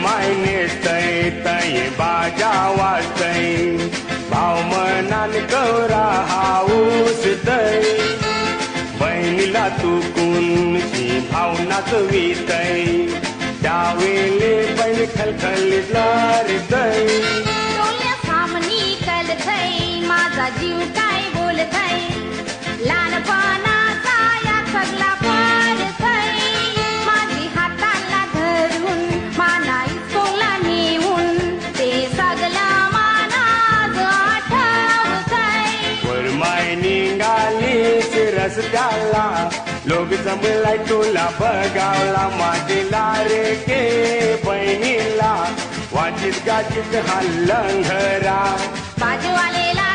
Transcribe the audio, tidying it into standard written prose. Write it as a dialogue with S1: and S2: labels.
S1: माय नेसतय तय बाजा वाजतय भाव मनान कवरा हाऊस दय बहिणीला तुकुनची भावनाच वितय त्यावेळे बहीण खलखलीतणार दय
S2: डोळ्या सामनी कलथय माझा जीव काय बोलतय लहानपणाचा या सगळा परतय माझी हाताला धरून माना इस्कोला नेऊन ते सगळं मानाज आठवतय
S1: वरमाय निघालीस रस्त्याला लोक जमलाय तुला बघावला माझीला रे के बहिणीला वाचित गाचित हा लंघरा
S2: बाजूवालेला